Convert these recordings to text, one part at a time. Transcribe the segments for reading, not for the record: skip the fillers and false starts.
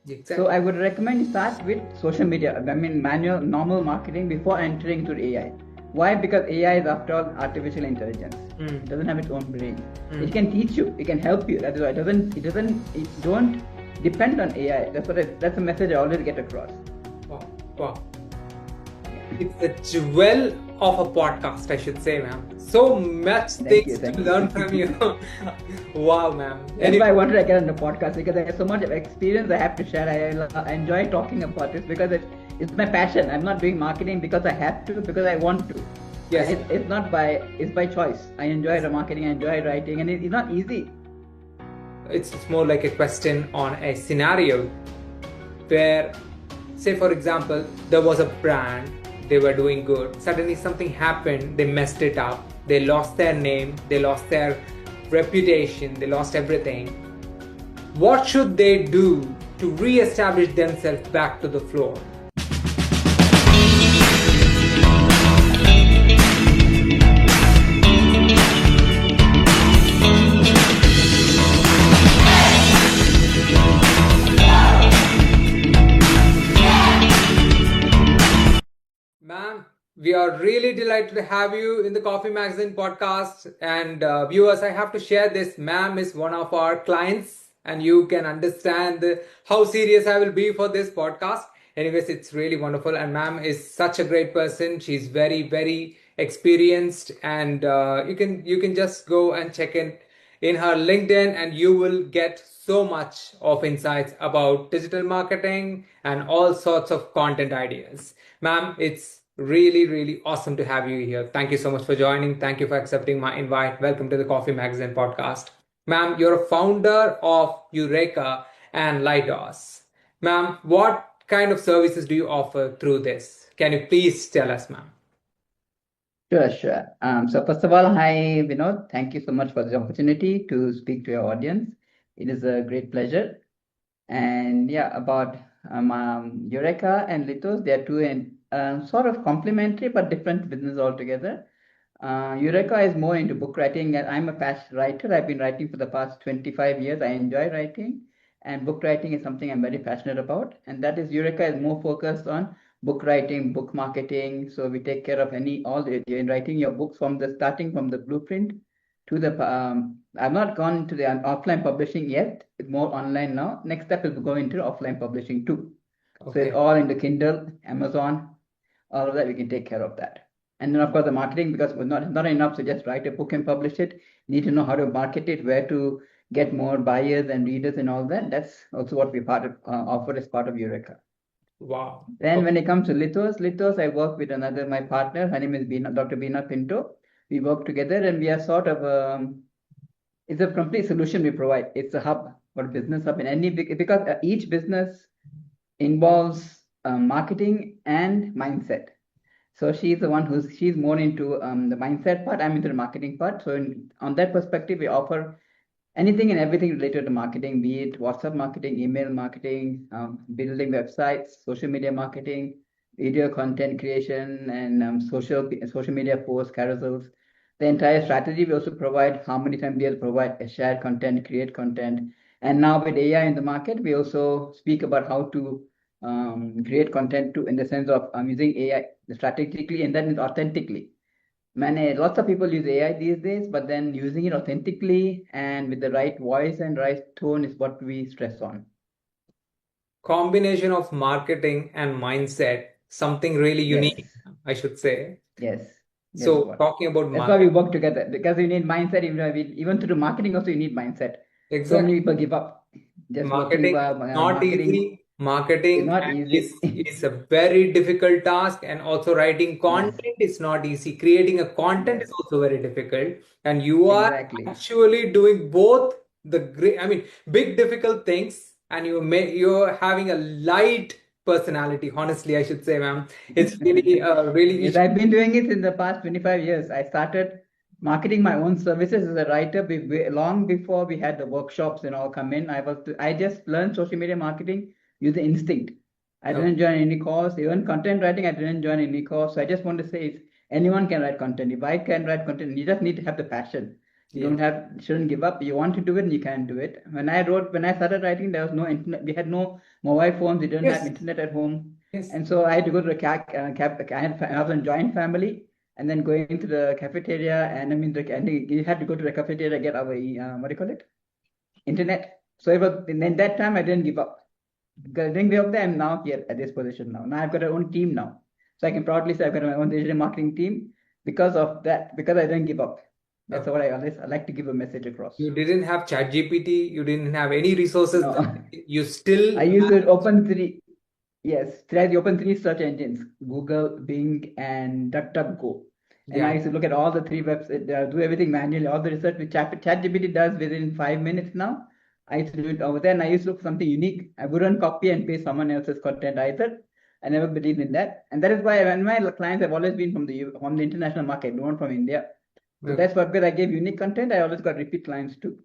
So Exactly. I would recommend you start with social media. I mean, manual, normal marketing before entering to AI. Why? Because AI is after all artificial intelligence. Mm. It doesn't have its own brain. It Mm. can teach you. It can help you. That is why it don't depend on AI. That's a message I always get across. Wow. Wow. It's a jewel of a podcast, I should say, ma'am. So much Thank you, things to thank you. learn from you. Wow, ma'am. That's why I wanted to get on the podcast because I have so much of experience I have to share. I enjoy talking about this because it's my passion. I'm not doing marketing because I have to, because I want to. Yes, It's by choice. I enjoy the marketing, I enjoy writing, and it's not easy. it's more like a question on a scenario where, say, for example, there was a brand, they were doing good. Suddenly, something happened, they messed it up, they lost their name, they lost their reputation, they lost everything. What should they do to re-establish themselves back to the floor? Ma'am, we are really delighted to have you in the Coffee Magazine podcast. And viewers, I have to share this. Ma'am is one of our clients, and you can understand how serious I will be for this podcast. Anyways, it's really wonderful. And ma'am is such a great person. She's very, very experienced, and you can just go and check in her LinkedIn, and you will get so much of insights about digital marketing and all sorts of content ideas. Ma'am, it's really, really awesome to have you here. Thank you so much for joining. Thank you for accepting my invite. Welcome to the Coffee Magazine podcast. Ma'am, you're a founder of Eureka and Litos. Ma'am, what kind of services do you offer through this? Can you please tell us, ma'am? Sure, sure. So first of all, hi Vinod. Thank you so much for the opportunity to speak to your audience. It is a great pleasure. And yeah, about Eureka and Litos, they are two sort of complementary but different business altogether. Eureka is more into book writing, and I'm a past writer. I've been writing for the past 25 years. I enjoy writing, and book writing is something I'm very passionate about. And that is Eureka is more focused on book writing, book marketing. So we take care of all the in writing your books from the starting from the blueprint to the. I've not gone to the offline publishing yet. It's more online now. Next step is to go into offline publishing too. So it's Okay. all in the Kindle, Amazon, all of that. We can take care of that. And then of course the marketing, because we're not enough to just write a book and publish it. You need to know how to market it, where to get more buyers and readers and all that. That's also what we offer as part of Eureka. Wow. Then Okay. when it comes to Litos, I work with my partner. Her name is Dr. Beena Pinto. We work together and we are sort of it's a complete solution we provide. It's a hub or a business hub in any big, because each business involves marketing and mindset. So she's more into the mindset part. I'm into the marketing part. So on that perspective, we offer anything and everything related to marketing, be it WhatsApp marketing, email marketing, building websites, social media marketing, video content creation, and social media posts, carousels. The entire strategy. We also provide how many times we provide share content, create content, and now with AI in the market, we also speak about how to create content too, in the sense of using AI strategically and then authentically. Lots of people use AI these days, but then using it authentically and with the right voice and right tone is what we stress on. Combination of marketing and mindset, something really Yes, unique, I should say. yes, yes, So what. talking about That's why we market, work together, because you need mindset. Even to do marketing, also you need mindset. So exactly. many people give up just working Marketing is for not marketing. easy. It's Marketing not is easy. is a very difficult task, and also writing Yes, content is not easy. Creating a content is yes, also very difficult, and you are exactly. actually doing both the great, I mean, big difficult things, and you're having a light personality. Honestly, I should say, ma'am, it's really really. Yes, I've been doing it in the past 25 years. I started marketing my own services as a writer long before we had the workshops and all come in. I just learned social media marketing using instinct. I Okay. didn't join any course. Even content writing, I didn't join any course. So I just want to say anyone can write content. If I can write content, you just need to have the passion. You Yeah. don't have, shouldn't give up. You want to do it, and you can do it. When I started writing, there was no internet. We had no mobile phones. We didn't have Yes. internet at home, Yes. and so I had to go to the I was in joint family, and then going to the cafeteria, and I mean, and you had to go to the cafeteria to get our what do you call it? Internet. So it was, and then that time I didn't give up. Because I didn't give up there. I'm now here at this position now. Now I've got my own team now, so I can proudly say I've got my own digital marketing team because of that. Because I didn't give up. That's Okay. what I like to give a message across. You didn't have ChatGPT, you didn't have any resources, No, you still I used to managed. open three. Yes, try the open three search engines: Google, Bing, and DuckDuckGo. And I Yeah. used to look at all the three websites, do everything manually. All the research which ChatGPT does within 5 minutes now. I used to do it over there, and I used to look for something unique. I wouldn't copy and paste someone else's content either. I never believed in that, and that is why when my clients have always been from the international market, not from India. So Okay. that's what, because I gave unique content, I always got repeat clients too.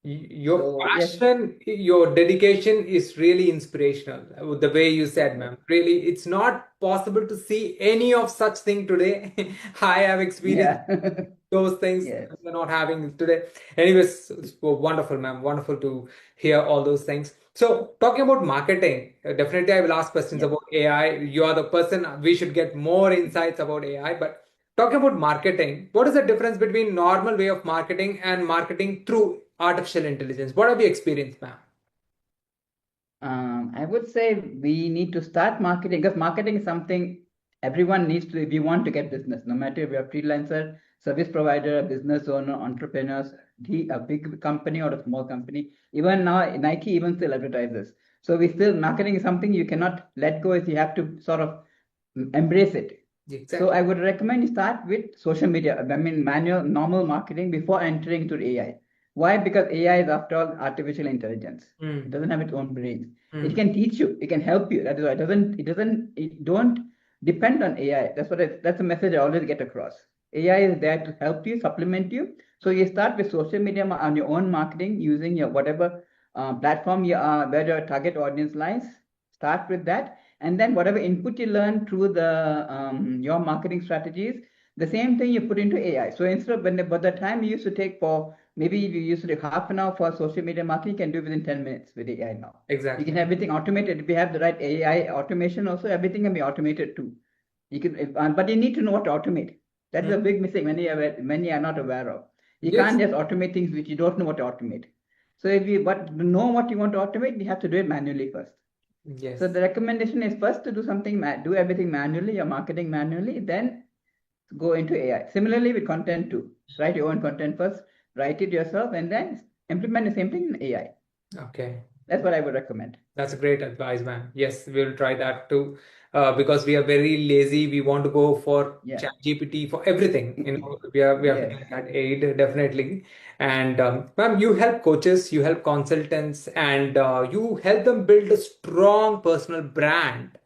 Your So yes, passion, your dedication is really inspirational. The way you said, yes, ma'am, really, it's not possible to see any of such thing today. I have experienced yeah, those things yes, we're not having today. Anyways, it's wonderful, ma'am. Wonderful to hear all those things. So, talking about marketing, definitely I will ask questions yes. about AI. You are the person we should get more insights about AI. But talking about marketing, what is the difference between normal way of marketing and marketing through artificial intelligence? What have you experienced, ma'am? I would say we need to start marketing, because marketing is something everyone needs to if you want to get business, no matter if you're a freelancer, service provider, business owner, entrepreneurs, a big company or a small company. Even now, Nike even still advertises. So we still, marketing is something you cannot let go. Is you have to sort of embrace it. So Exactly. I would recommend you start with social media. I mean, manual, normal marketing before entering to AI. Why? Because AI is after all artificial intelligence. It Mm, doesn't have its own brains. It mm. can teach you. It can help you. That is why it don't depend on AI. That's the message I always get across. AI is there to help you, supplement you. So you start with social media on your own marketing using your whatever platform you are, where your target audience lies. Start with that, and then whatever input you learn through the your marketing strategies, the same thing you put into AI. So instead of by the time you used to take for maybe you used to take half an hour for social media marketing, you can do it within 10 minutes with AI now. You can Exactly. have everything automated. If you have the right AI automation, also everything can be automated too. You can, but you need to know what to automate. That is Mm. a big mistake many are not aware of. You Yes. can't just automate things which you don't know what to automate. So if you but know what you want to automate, you have to do it manually first. So Yes. the recommendation is first to do something, do everything manually, your marketing manually, then go into AI. Similarly with content too. Write your own content first, write it yourself, and then implement the same thing in AI. Okay. That's what I would recommend. That's a great advice, man. Yes, we'll try that too. Because we are very lazy. We want to go for Yeah. ChatGPT for everything. We have to Yes. get that aid definitely. And ma'am, you help coaches, you help consultants, and you help them build a strong personal brand.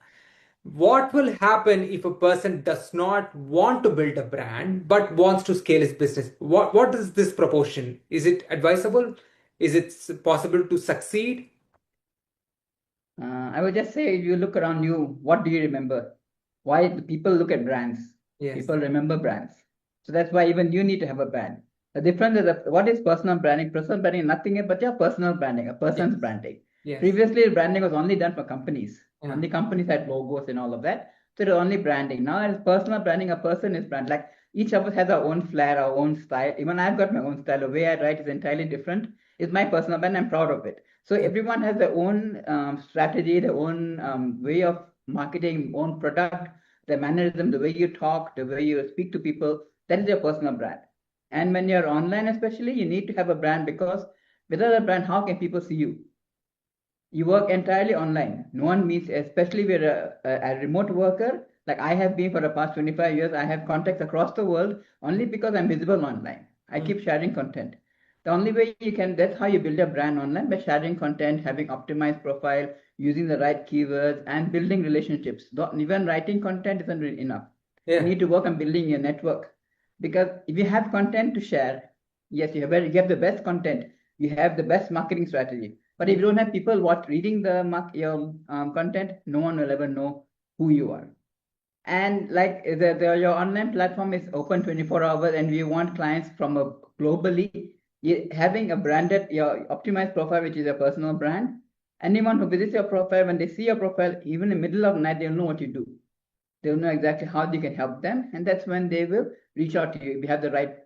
What will happen if a person does not want to build a brand but wants to scale his business? What is this proportion? Is it advisable? Is it possible to succeed? I would just say, if you look around you, what do you remember? Why do people look at brands? Yes. People remember brands. So that's why even you need to have a brand. The difference is that what is personal branding? Personal branding is nothing but your personal branding, a Yes. person's branding. Yes. Previously, branding was only done for companies. Yeah. Only companies had logos and all of that. So it was only branding. Now it's personal branding, a person is brand. Like each of us has our own flair, our own style. Even I've got my own style. The way I write is entirely different. It's my personal brand. I'm proud of it. So everyone has their own strategy, their own way of marketing, own product, the mannerism, the way you talk, the way you speak to people. That is your personal brand. And when you're online, especially, you need to have a brand, because without a brand, how can people see you? You work entirely online. No one meets, especially if you're a remote worker, like I have been for the past 25 years. I have contacts across the world only because I'm visible online. I Mm. keep sharing content. The only way you can, that's how you build a brand online, by sharing content, having optimized profile, using the right keywords, and building relationships. Even writing content isn't really enough. You Yeah. need to work on building your network. Because if you have content to share, yes, you have the best content, you have the best marketing strategy. But if Mm. you don't have people reading your content, no one will ever know who you are. And like your online platform is open 24 hours, and we want clients from globally. having a branded, your optimized profile, which is a personal brand. Anyone who visits your profile, when they see your profile, even in the middle of the night, they'll know what you do. They'll know exactly how you can help them, and that's when they will reach out to you. If you have the right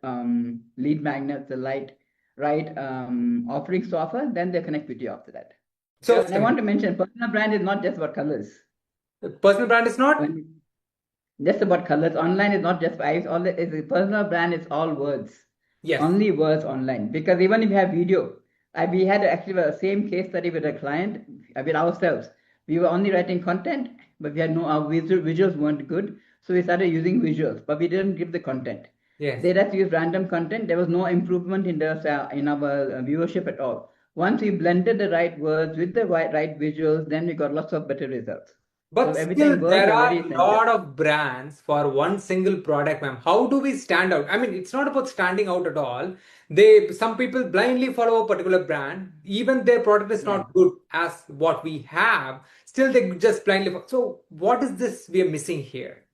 lead magnets, the right offerings to offer, then they connect with you after that. So And I want to mention, personal brand is not just about colors. personal brand is not just about colors. Online is not just eyes. All is a personal brand is all words. yes. Only words online. Because even if you have video, we had actually the same case study with a client, with ourselves. We were only writing content, but we had our visuals weren't good. So we started using visuals, but we didn't give the content. Yes. They just used random content. There was no improvement in our viewership at all. Once we blended the right words with the right visuals, then we got lots of better results. But So still, there are a essential. lot of brands for one single product, ma'am. How do we stand out? I mean, it's not about standing out at all. Some people blindly follow a particular brand, even their product is not good as what we have. Still, they just blindly follow. So, what is this we are missing here?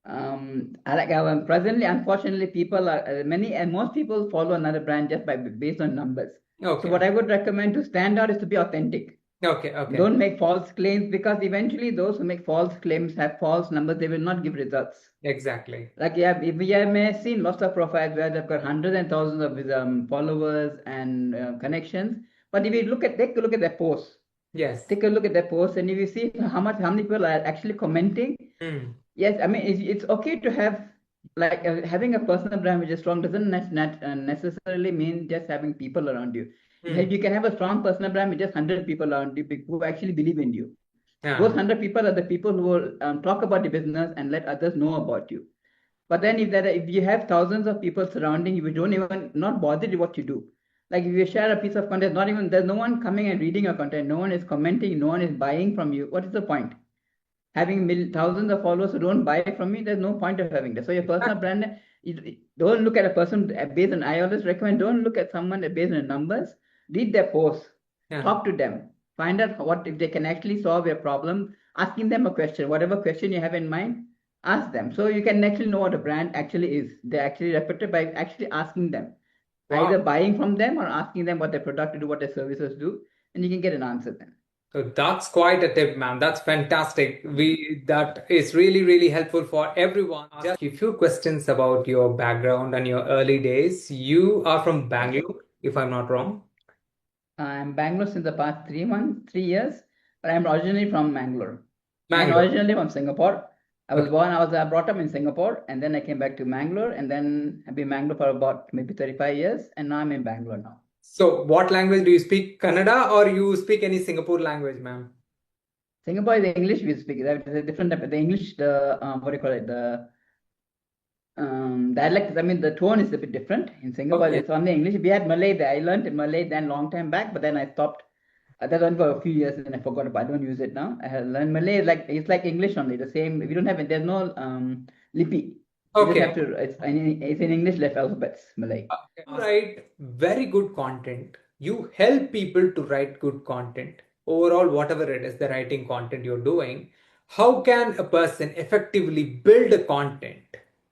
Presently, unfortunately, people are many and most people follow another brand just based on numbers. Okay. So what I would recommend to stand out is to be authentic. Okay. Don't make false claims, because eventually those who make false claims have false numbers. They will not give results. Exactly. Like we have seen lots of profiles where they've got hundreds and thousands of followers and connections. But if you take a look at their posts, yes, take a look at their posts, and if you see how many people are actually commenting. Yes, I mean it's okay to have having a personal brand which is strong doesn't necessarily mean just having people around you. You can have a strong personal brand with just 100 people around you who actually believe in you. Those 100 people are the people who will talk about the business and let others know about you. But then if you have thousands of people surrounding you, don't even not bothered with what you do. Like if you share a piece of content, there's no one coming and reading your content, no one is commenting, no one is buying from you. What is the point? Having thousands of followers who don't buy from me, there's no point of having that. So your personal brand, don't look at a person based on, I always recommend, don't look at someone based on numbers. Read their posts, talk to them, find out what if they can actually solve your problem, asking them a question, whatever question you have in mind, ask them. So you can actually know what a brand actually is. They're actually reputed by actually asking them. Wow. Either buying from them or asking them what their product do, what their services do, and you can get an answer then. So that's quite a tip, ma'am. That's fantastic. That is really, really helpful for everyone. Just a few questions about your background and your early days. You are from Bangalore, if I'm not wrong. I'm Bangalore since the past 3 years, but I'm originally from Bangalore. I'm originally from Singapore. I was brought up in Singapore, and then I came back to Bangalore, and then I've been in Bangalore for about maybe 35 years, and now I'm in Bangalore now. So what language do you speak? Kannada, or you speak any Singapore language, ma'am? Singapore is English we speak. That is a different type. The English, what do you call it? The dialect. I mean, the tone is a bit different. In Singapore, it's only English. We had Malay there. I learned Malay then long time back, but then I stopped. That went for a few years and I forgot about. I don't use it now. I have learned Malay. It's like English only. The same. We don't have it. There's no lipi. You just have to. It's in English left alphabets. Malay. You write very good content. You help people to write good content. Overall, whatever it is, the writing content you're doing, how can a person effectively build a content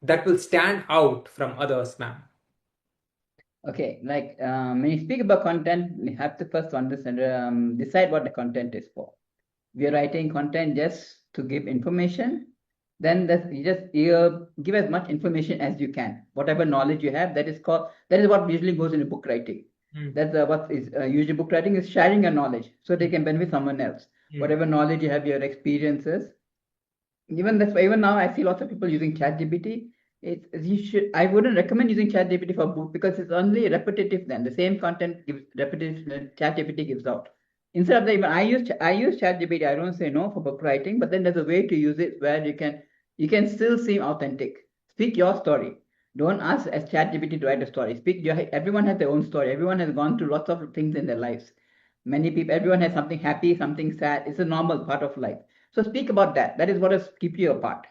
that will stand out from others, ma'am? Okay, when you speak about content, we have to first understand, decide what the content is for. We are writing content just to give information. Then you give as much information as you can. Whatever knowledge you have, that is what usually goes into book writing. That's what is usually book writing is sharing your knowledge so they can benefit someone else. Whatever knowledge you have, your experiences. Even now, I see lots of people using ChatGPT. I wouldn't recommend using ChatGPT for book because it's only repetitive. Then the same content ChatGPT gives out. Instead of that, I use ChatGPT. I don't say no for book writing, but then there's a way to use it where you can still seem authentic. Speak your story. Don't ask as ChatGPT to write a story. Everyone has their own story. Everyone has gone through lots of things in their lives. Everyone has something happy, something sad. It's a normal part of life. So speak about that. That is what will keep you apart.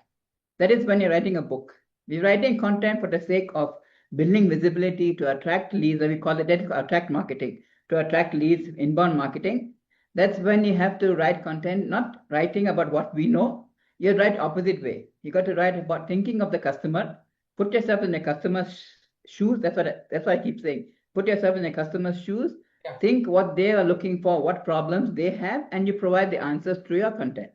That is when you're writing a book. We're writing content for the sake of building visibility to attract leads, or we call it attract marketing, to attract leads, inbound marketing. That's when you have to write content, not writing about what we know. You write opposite way. You got to write about thinking of the customer, put yourself in the customer's shoes. That's what I keep saying. Put yourself in a customer's shoes. Yeah. Think what they are looking for, what problems they have, and you provide the answers through your content.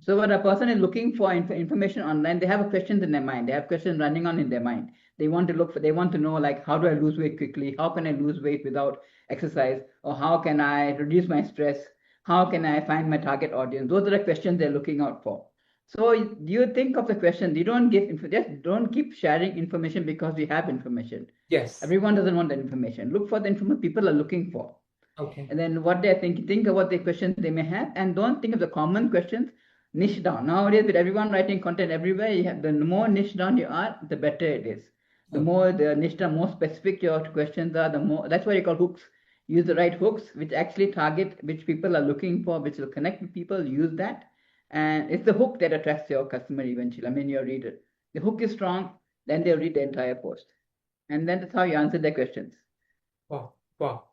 So when a person is looking for information online, they have questions in their mind. They have questions running on in their mind. They want to know, like, how do I lose weight quickly? How can I lose weight without exercise? Or how can I reduce my stress? How can I find my target audience? Those are the questions they're looking out for. So you think of the question. You don't just don't keep sharing information because you have information. Yes. Everyone doesn't want that information. Look for the information people are looking for. Okay. And then what they're thinking, think about the questions they may have, and don't think of the common questions. Niche down. Nowadays, with everyone writing content everywhere, the more niche down you are, the better it is. The more the niche down, more specific your questions are, the more. That's why you call hooks. Use the right hooks, which actually target which people are looking for, which will connect with people. Use that, and it's the hook that attracts your customer eventually. I mean, your reader. The hook is strong, then they'll read the entire post, and then that's how you answer their questions. Wow. Wow.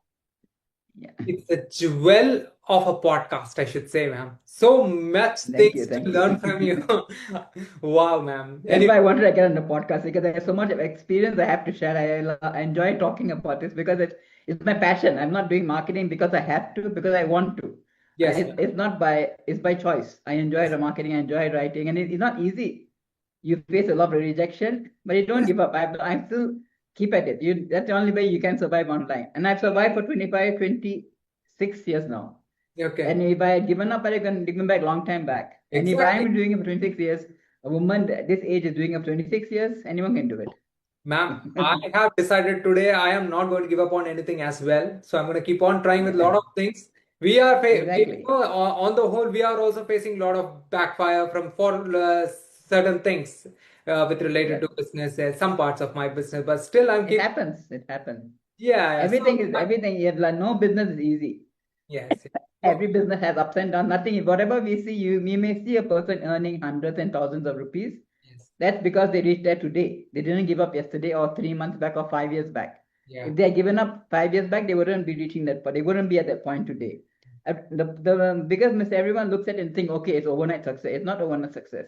Yeah. It's a jewel of a podcast, I should say, ma'am. So much things to learn from you. Wow, ma'am. That's why I wanted to get on the podcast, because I have so much of experience I have to share. I enjoy talking about this because it's my passion. I'm not doing marketing because I have to, because I want to. Yes. It's by choice. I enjoy the marketing, I enjoy writing, and it's not easy. You face a lot of rejection, but you don't give up. I still keep at it. That's the only way you can survive online. And I've survived for 26 years now. Okay. And if I had given up, I can give back long time back. And if I'm doing it for 26 years, a woman at this age is doing it for 26 years, anyone can do it. Ma'am, I have decided today I am not going to give up on anything as well. So I'm going to keep on trying with a lot of things. We are Exactly. on the whole, we are also facing a lot of backfire from certain things with related to business, some parts of my business, but still It happens. Yeah. Everything. No business is easy. Yes. Every business has ups and downs. Nothing. Whatever we see, we may see a person earning hundreds and thousands of rupees. Yes. That's because they reached there today. They didn't give up yesterday or 3 months back or 5 years back. Yeah. If they had given up 5 years back, they wouldn't be reaching that point. They wouldn't be at that point today. The biggest mistake, everyone looks at it and think, okay, it's overnight success. It's not overnight success.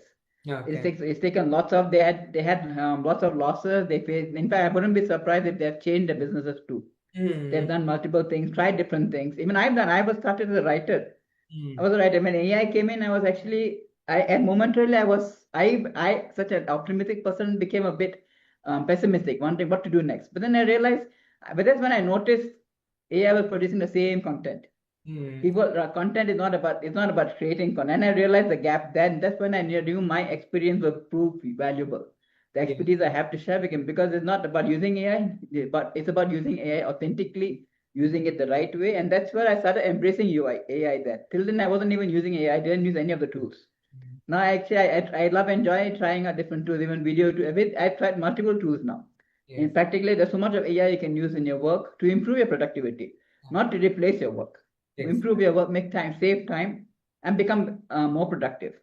Okay. It's taken lots of. They had lots of losses. They faced. In fact, I wouldn't be surprised if they have changed their businesses too. They've done multiple things, tried different things. Even I've done. I was started as a writer. I was a writer. When AI came in, I was actually. And momentarily, I such an optimistic person became a bit pessimistic, wondering what to do next. But then I realized. But that's when I noticed AI was producing the same content. Content is not about creating content. And I realized the gap. That's when I knew my experience will prove valuable. The expertise I have to share with him, because it's not about using AI, but it's about using AI authentically, using it the right way. And that's where I started embracing AI then. Till then, I wasn't even using AI. I didn't use any of the tools. Now, actually, I enjoy trying out different tools, even video tools. I've tried multiple tools now. In practically, there's so much of AI you can use in your work to improve your productivity, not to replace your work. To improve your work, make time, save time, and become more productive.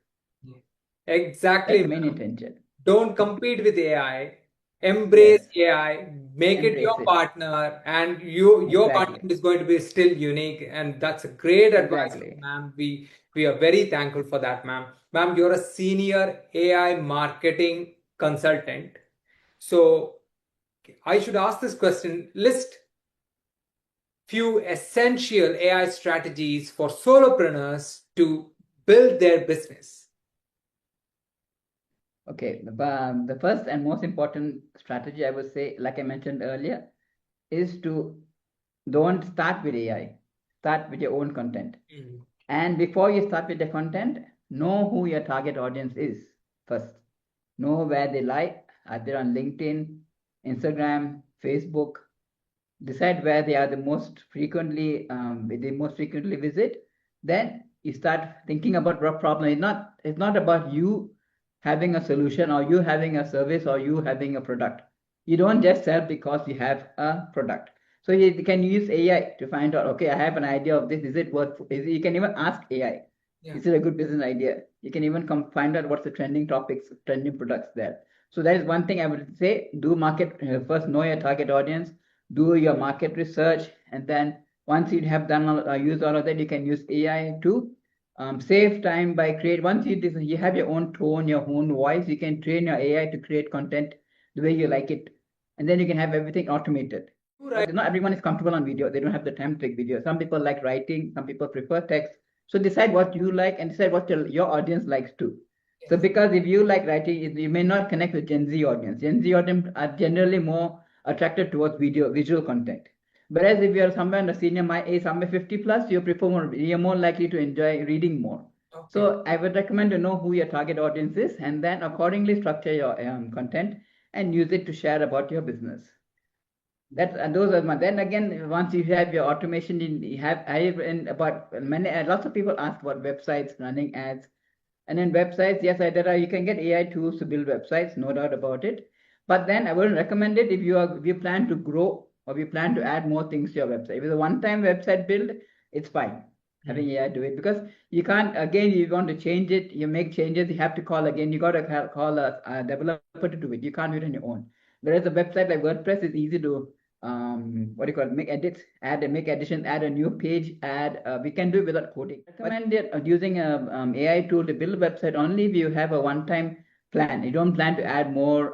Exactly. That's the main intention. Don't compete with AI. Embrace AI. Make it your partner, and your content is going to be still unique. And that's a great advice, ma'am. We are very thankful for that, ma'am. Ma'am, you're a senior AI marketing consultant. So I should ask this question. List few essential AI strategies for solopreneurs to build their business. Okay, the first and most important strategy, I would say, like I mentioned earlier, is to don't start with AI. Start with your own content. And before you start with the content, know who your target audience is first. Know where they lie. Are they on LinkedIn, Instagram, Facebook? Decide where they are the most frequently visit. Then you start thinking about what problem. It's not about you having a solution or you having a service or you having a product. You don't just sell because you have a product. So you can use AI to find out, okay, I have an idea of this. Is it worth? You can even ask AI. Is it a good business idea? You can even find out what's the trending topics, trending products there. So that is one thing I would say. Do market first. Know your target audience. Do your market research, and then once you have done use all of that, you can use AI to save time by once you have your own tone, your own voice, you can train your AI to create content the way you like it. and then you can have everything automated. Right. But not everyone is comfortable on video. They don't have the time to take video. Some people like writing, some people prefer text. So decide what you like and decide what your audience likes too. So because if you like writing, you may not connect with Gen Z audience. Gen Z audience are generally more attracted towards visual content. Whereas if you're somewhere in the senior my age, somewhere 50 plus, you're more likely to enjoy reading more. Okay. So I would recommend to know who your target audience is and then accordingly structure your content and use it to share about your business. Those are then again, once you have your automation, you have about many lots of people ask about websites, running ads. And then websites, yes, you can get AI tools to build websites, no doubt about it. But then I wouldn't recommend it if you plan to grow or if you plan to add more things to your website. If it's a one-time website build, it's fine having AI do it, because you can't, again, you want to change it, you make changes, you have to call again, you got to call a developer to do it. You can't do it on your own. Whereas a website like WordPress is easy to make edits, make additions, add a new page, we can do it without coding. I recommend using a AI tool to build a website only if you have a one-time plan. You don't plan to add more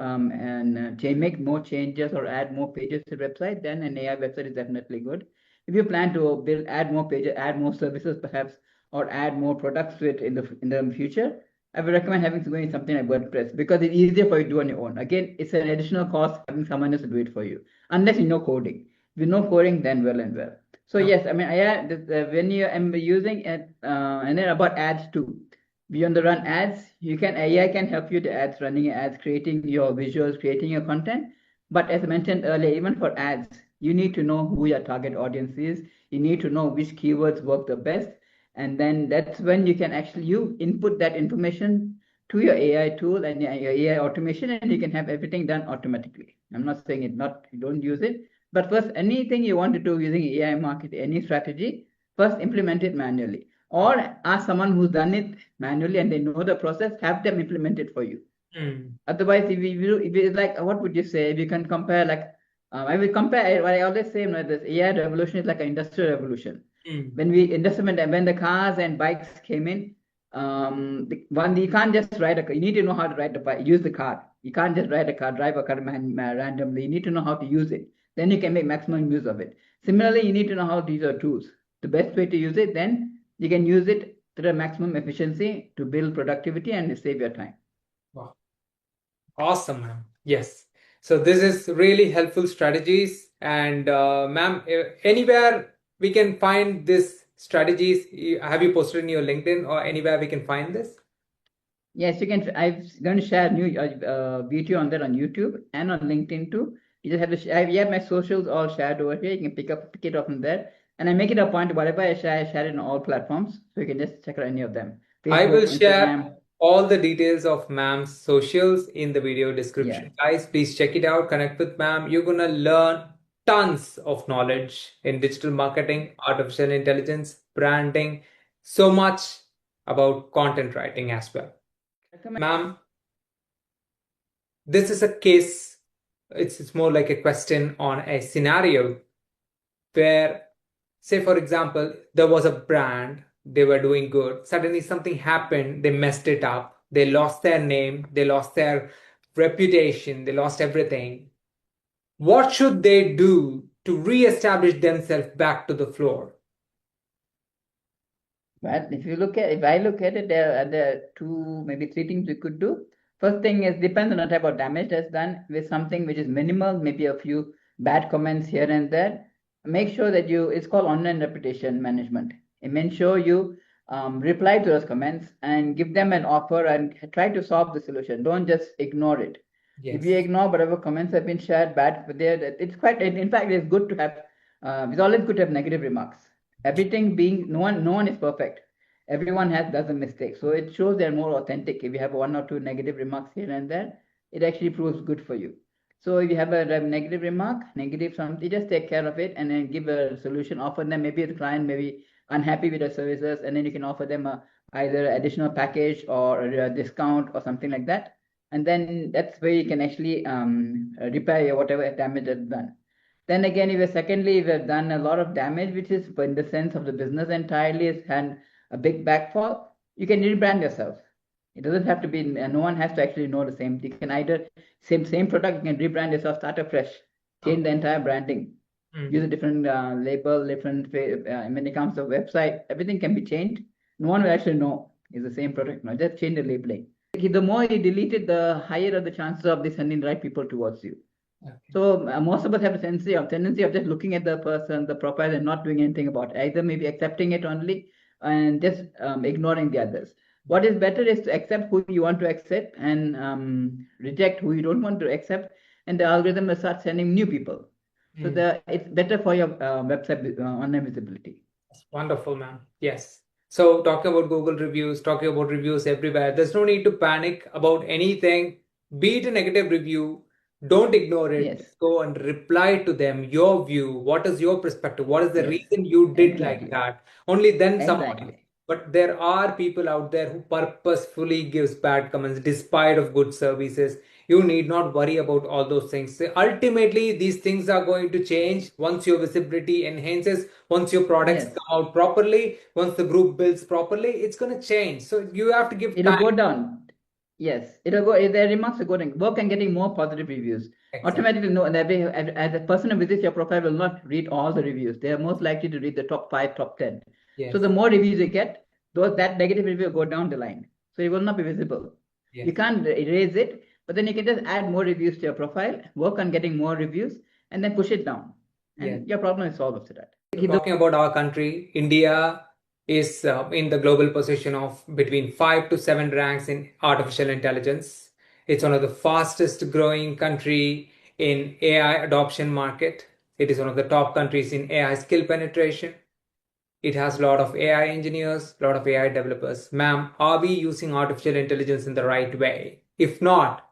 make more changes or add more pages to the website, then an AI website is definitely good. If you plan to add more pages, add more services perhaps, or add more products to it in the future, I would recommend going something like WordPress because it's easier for you to do on your own. Again, it's an additional cost having someone else to do it for you, unless you know coding. If you know coding, then well and well. So yes, I mean, when you am using it, and then about ads too. Beyond the run ads, AI can help you to ads, running ads, creating your visuals, creating your content. But as I mentioned earlier, even for ads, you need to know who your target audience is. You need to know which keywords work the best. And then that's when you can actually input that information to your AI tool and your AI automation, and you can have everything done automatically. I'm not saying you don't use it, but first, anything you want to do using AI market, any strategy, first implement it manually. Or ask someone who's done it manually and they know the process, have them implement it for you. Otherwise, if it's like, what would you say? If you can compare, like, I will compare, I always say, this AI revolution is like an industrial revolution. When the cars and bikes came in, you can't just ride a car. You need to know how to ride the bike, use the car. You can't just ride a car, drive a car randomly. You need to know how to use it. Then you can make maximum use of it. Similarly, you need to know how to use your tools. The best way to use it, then you can use it to the maximum efficiency to build productivity and save your time. Wow. Awesome, ma'am. Yes. So this is really helpful strategies. And ma'am, anywhere we can find this strategies, have you posted in your LinkedIn or anywhere we can find this? Yes, you can. I'm going to share a new video on that on YouTube and on LinkedIn too. You just have to share. We have my socials all shared over here. You can pick it up from there. And I make it a point, whatever I share it on all platforms. So you can just check out any of them. Facebook, I will share Instagram. all the details of ma'am's socials in the video description. Yeah. Guys, please check it out. Connect with ma'am. You're going to learn tons of knowledge in digital marketing, artificial intelligence, branding, so much about content writing as well. Ma'am, this is a case, it's more like a question on a scenario where, say, for example, there was a brand, they were doing good. Suddenly something happened, they messed it up. They lost their name, they lost their reputation, they lost everything. What should they do to re-establish themselves back to the floor? But if I look at it, there are two, maybe three things we could do. First thing is, depends on the type of damage that's done. With something which is minimal, maybe a few bad comments here and there, make sure that it's called online reputation management. And make sure you reply to those comments and give them an offer and try to solve the solution. Don't just ignore it. Yes. If you ignore whatever comments have been shared bad, it's in fact, it's good to have, it's always good to have negative remarks. Everything being, no one is perfect. Everyone does a mistake. So it shows they're more authentic. If you have one or two negative remarks here and there, it actually proves good for you. So if you have a negative remark, negative something, just take care of it and then give a solution, offer them. Maybe the client may be unhappy with the services, and then you can offer them either additional package or a discount or something like that. And then that's where you can actually repair whatever damage that's done. Then again, if you've done a lot of damage, which is in the sense of the business entirely has had a big backfall, you can rebrand yourself. It doesn't have to be, no one has to actually know the same. You can either, same product, you can rebrand yourself, start afresh, change the entire branding, use a different label, different, when it comes to website, everything can be changed. No one will actually know it's the same product. No, just change the labeling. The more you delete it, the higher are the chances of this sending the right people towards you. Okay. So most of us have a tendency of just looking at the person, the profile, and not doing anything about it. Either maybe accepting it only and just ignoring the others. What is better is to accept who you want to accept and reject who you don't want to accept, and the algorithm will start sending new people. So it's better for your website online visibility. That's wonderful, man. Yes. So talking about Google reviews, talking about reviews everywhere, there's no need to panic about anything. Be it a negative review, don't ignore it. Yes. Go and reply to them, your view. What is your perspective? What is the Yes. reason you did Exactly. like that? Only then someone. Exactly. But there are people out there who purposefully gives bad comments despite of good services. You need not worry about all those things. Ultimately, these things are going to change once your visibility enhances, once your products Yes. come out properly, once the group builds properly, it's going to change. So you have to give It'll time. go down. Yes, it'll go. Their remarks are going. Work and getting more positive reviews. Exactly. Automatically, no. As a person who visits your profile will not read all the reviews. They are most likely to read the top 5, top 10. Yes. So the more reviews you get, that negative review will go down the line. So it will not be visible. Yes. You can't erase it, but then you can just add more reviews to your profile, work on getting more reviews, and then push it down. And your problem is solved after that. Talking about our country, India is in the global position of between 5 to 7 ranks in artificial intelligence. It's one of the fastest growing country in AI adoption market. It is one of the top countries in AI skill penetration. It has a lot of AI engineers, a lot of AI developers. Ma'am, are we using artificial intelligence in the right way? If not,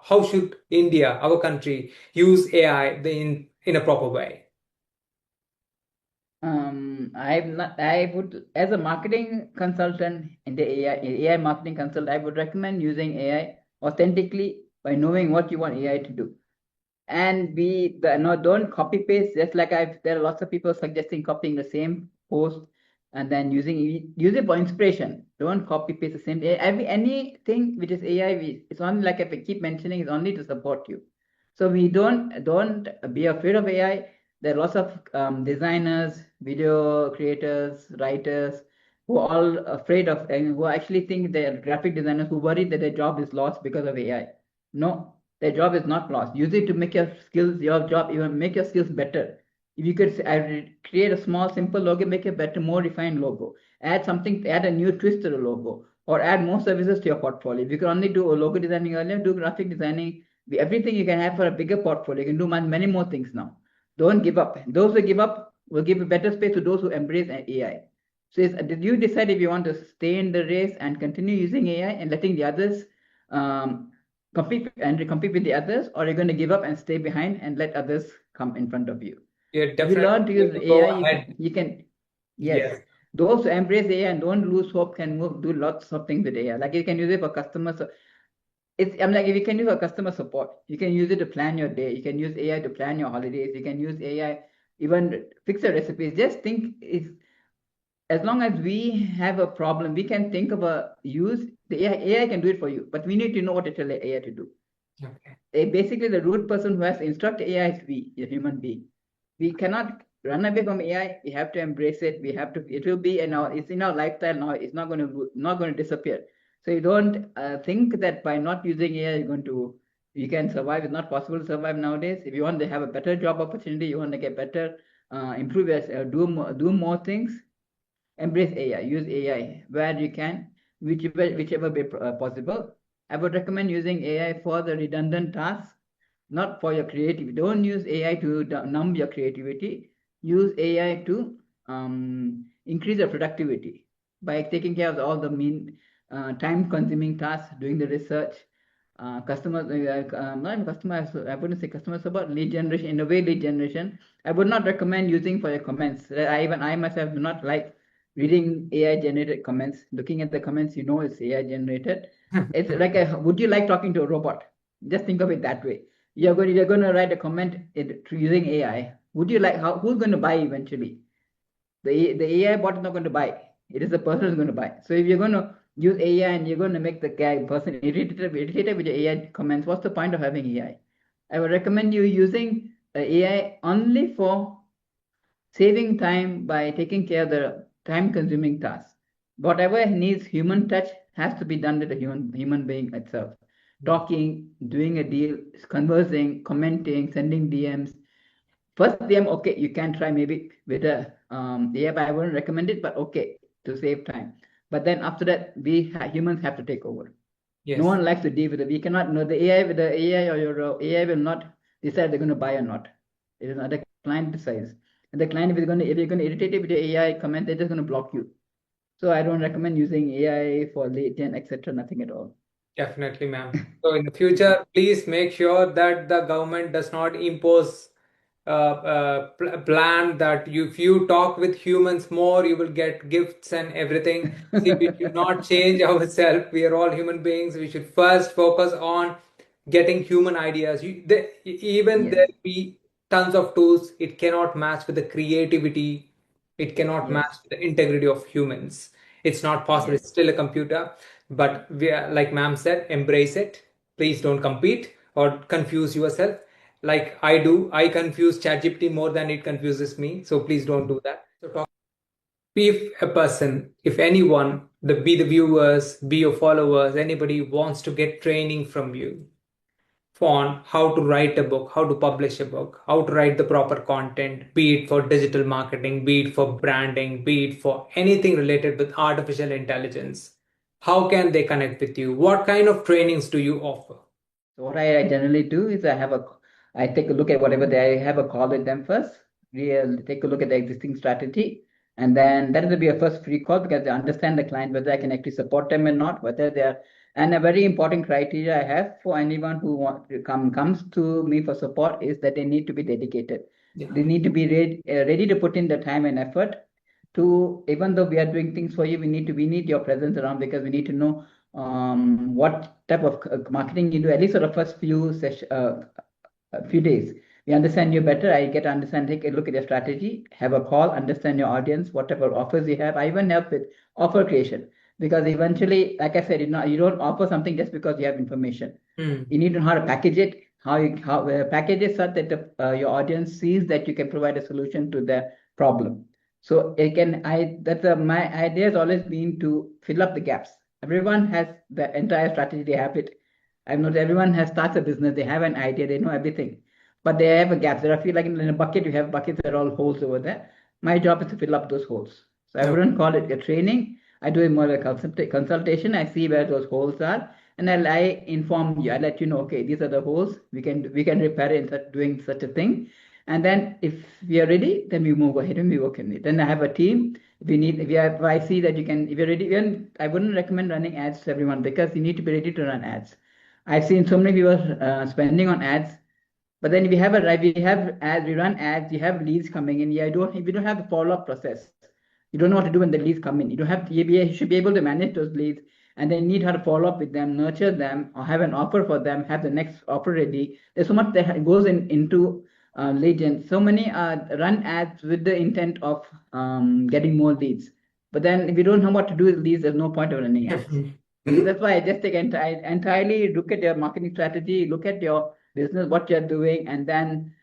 how should India, our country, use AI in a proper way? I would, as a marketing consultant in the AI marketing consultant, I would recommend using AI authentically by knowing what you want AI to do. And don't copy paste, just like there are lots of people suggesting copying the same post and then use it for inspiration. Don't copy paste the same. Anything which is AI, it's only, like if I keep mentioning, it's only to support you. So we don't be afraid of AI. There are lots of designers, video creators, writers who are all afraid of, and who actually think they're graphic designers who worry that their job is lost because of AI. No, their job is not lost. Use it to make your job, even make your skills better. If you could create a small, simple logo, make a better, more refined logo. Add a new twist to the logo, or add more services to your portfolio. If you can only do a logo designing earlier, do graphic designing, everything you can have for a bigger portfolio. You can do many more things now. Don't give up. Those who give up will give a better space to those who embrace AI. So did you decide if you want to stay in the race and continue using AI and letting the others compete with the others, or are you going to give up and stay behind and let others come in front of you? If you learn to use AI, you can. Yes. Those who embrace AI and don't lose hope can do lots of things with AI. Like you can use it for customers. I'm like, if you can use for customer support, you can use it to plan your day. You can use AI to plan your holidays. You can use AI even fix your recipes. Just think, as long as we have a problem, we can think of the AI can do it for you, but we need to know what to tell the AI to do. Okay. Basically, the root person who has to instruct AI is we, the human being. We cannot run away from AI. We have to embrace it. It will be it's in our lifestyle now. It's not going to disappear. So you don't think that by not using AI, you can survive. It's not possible to survive nowadays. If you want to have a better job opportunity, you want to get better, improve do more things, embrace AI, use AI where you can, whichever way possible. I would recommend using AI for the redundant tasks, not for your creativity. Don't use AI to numb your creativity. Use AI to increase your productivity by taking care of all the time-consuming tasks, doing the research, not customer. I wouldn't say customer support, lead generation. In a way, lead generation. I would not recommend using for your comments. I myself do not like reading AI generated comments. Looking at the comments, it's AI generated. It's like would you like talking to a robot? Just think of it that way. You're going to write a comment using AI. Would you like, who's going to buy eventually? The AI bot is not going to buy. It is the person who's going to buy. So if you're going to use AI and you're going to make the person irritated with your AI comments, what's the point of having AI? I would recommend you using AI only for saving time by taking care of the time-consuming tasks. Whatever needs human touch has to be done with the human being itself. Talking, doing a deal, conversing, commenting, sending DMs. First DM, okay, you can try maybe with a AI, but I wouldn't recommend it, but okay, to save time. But then after that, humans have to take over. Yes. No one likes to deal with it. We cannot know the AI with the AI or your AI will not decide they're going to buy or not. It is not the client decides. And the client, if you're going to irritate it with the AI comment, they're just going to block you. So I don't recommend using AI for lead gen, etc. Nothing at all. Definitely, ma'am. So in the future, please make sure that the government does not impose plan that if you talk with humans more, you will get gifts and everything. See, we should not change ourselves. We are all human beings. We should first focus on getting human ideas. Even Yes. there be tons of tools, it cannot match with the creativity. It cannot match Yes. the integrity of humans. It's not possible. Yes. It's still a computer. But we are, like ma'am said, embrace it. Please don't compete or confuse yourself. Like I do, I confuse ChatGPT more than it confuses me. So please don't do that. So talk. If a person, if anyone, be the viewers, be your followers, anybody wants to get training from you on how to write a book, how to publish a book, how to write the proper content, be it for digital marketing, be it for branding, be it for anything related with artificial intelligence, how can they connect with you? What kind of trainings do you offer? So what I generally do is I take a look at whatever they have a call with them first. We take a look at the existing strategy, and then that will be a first free call because they understand the client whether I can actually support them or not, whether they are. And a very important criteria I have for anyone who comes to me for support is that they need to be dedicated. Yeah. They need to be ready to put in the time and effort to, even though we are doing things for you, we need your presence around because we need to know what type of marketing you do at least for the first few days. We understand you better. I get to understand, take a look at your strategy, have a call, understand your audience, what type of offers you have. I even help with offer creation because eventually, like I said, you don't offer something just because you have information. You need to know how to package it, how package it such that your audience sees that you can provide a solution to their problem. So my idea has always been to fill up the gaps. Everyone has the entire strategy, they have it. I've noticed everyone has starts a business, they have an idea, they know everything, but they have a gap. There are feel like in a bucket, you have buckets that are all holes over there. My job is to fill up those holes. So I wouldn't call it a training. I do it more like a consultation. I see where those holes are, and I inform you. I let you know, okay, these are the holes. We can repair it in doing such a thing. And then if we are ready, then we move ahead and we work on it. Then I have a team. If I see that if you're ready, even I wouldn't recommend running ads to everyone because you need to be ready to run ads. I've seen so many people spending on ads, but then we have ads, we run ads, you have leads coming in. If you don't have a follow-up process, you don't know what to do when the leads come in. You should be able to manage those leads, and then need how to follow up with them, nurture them, or have an offer for them, have the next offer ready. There's so much that goes into lead gen. So many run ads with the intent of getting more leads. But then if you don't know what to do with leads, there's no point of running ads. So that's why I just entirely look at your marketing strategy, look at your business, what you're doing, and then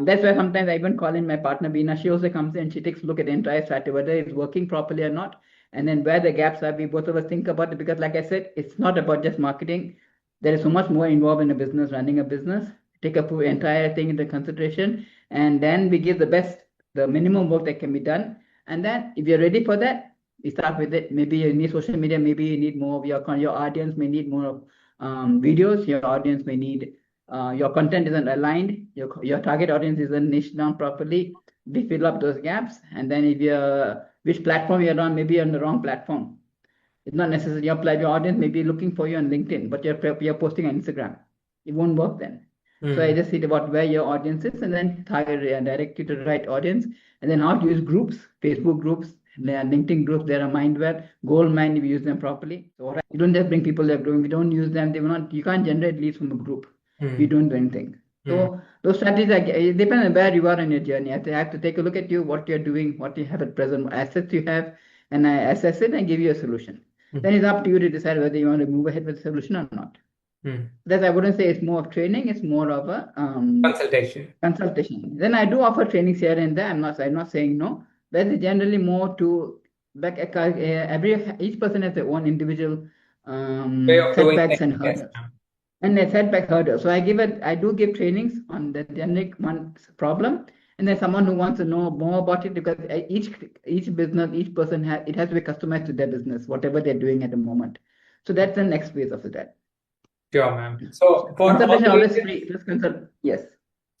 that's why sometimes I even call in my partner Beena. She also comes in, she takes a look at the entire strategy, whether it's working properly or not, and then where the gaps are. We both of us think about it because, like I said, it's not about just marketing. There is so much more involved in a business, running a business. Take a entire thing into consideration, and then we give the minimum work that can be done. And then, if you're ready for that, we start with it. Maybe you need social media. Maybe you need more of your audience may need more videos. Your audience may need your content isn't aligned. Your target audience isn't niched down properly. We fill up those gaps, and then if you're which platform you're on, maybe you're on the wrong platform. It's not necessarily your audience may be looking for you on LinkedIn, but you're posting on Instagram. It won't work then. So I just see about where your audience is, and then target and direct you to the right audience, and then how to use groups, Facebook groups, LinkedIn groups. There are Mindweb, Goldmine if you use them properly. So you don't just bring people that are growing. We don't use them. They will not. You can't generate leads from a group. We don't do anything. So those strategies it depends on where you are on your journey. I have to take a look at you, what you're doing, what you have at present, what assets you have, and I assess it and give you a solution. Then it's up to you to decide whether you want to move ahead with the solution or not. That I wouldn't say it's more of training, it's more of a consultation. Then I do offer trainings here and there. I'm not saying no, but it's generally more to like each person has their own individual setbacks and hurdles. And a setback hurdle. So I do give trainings on the generic one problem, and then someone who wants to know more about it, because each business, each person it has to be customized to their business, whatever they're doing at the moment. So that's the next phase of that. Sure, ma'am. So for consultation always free. Just consult. Yes.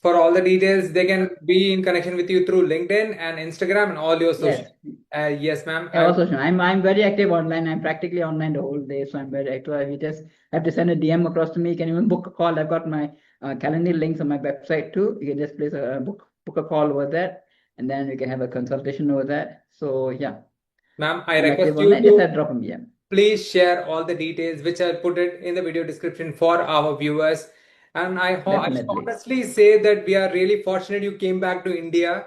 For all the details, they can be in connection with you through LinkedIn and Instagram and all your social. Yes, ma'am. Also, I'm very active online. I'm practically online the whole day, so I'm very active. You just have to send a DM across to me. You can even book a call. I've got my calendar links on my website too. You can just place a book a call over that, and then we can have a consultation over that. So yeah, ma'am, I request you to drop a DM. Please share all the details, which I'll put it in the video description for our viewers. And I honestly say that we are really fortunate you came back to India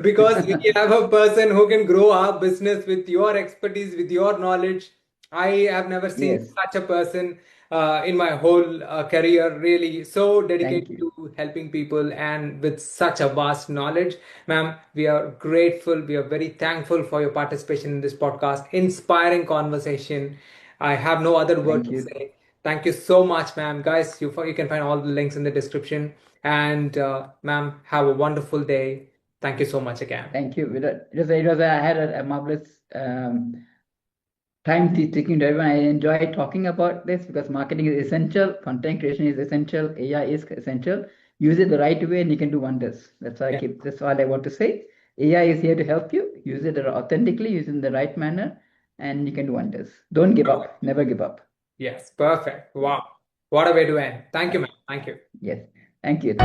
because we have a person who can grow our business with your expertise, with your knowledge. I have never seen such a person in my whole career, really so dedicated to helping people and with such a vast knowledge. Ma'am, we are grateful. We are very thankful for your participation in this podcast. Inspiring conversation. I have no other word to say. Thank you so much, ma'am. Guys, you can find all the links in the description. And ma'am, have a wonderful day. Thank you so much again. Thank you. I had a marvelous time speaking to everyone. I enjoy talking about this because marketing is essential, content creation is essential, AI is essential. Use it the right way and you can do wonders. That's all that's all I want to say. AI is here to help you. Use it authentically, use it in the right manner, and you can do wonders. Don't give up. Never give up. Yes, perfect. Wow. What a way to end. Thank you, ma'am. Thank you. Yes. Thank you.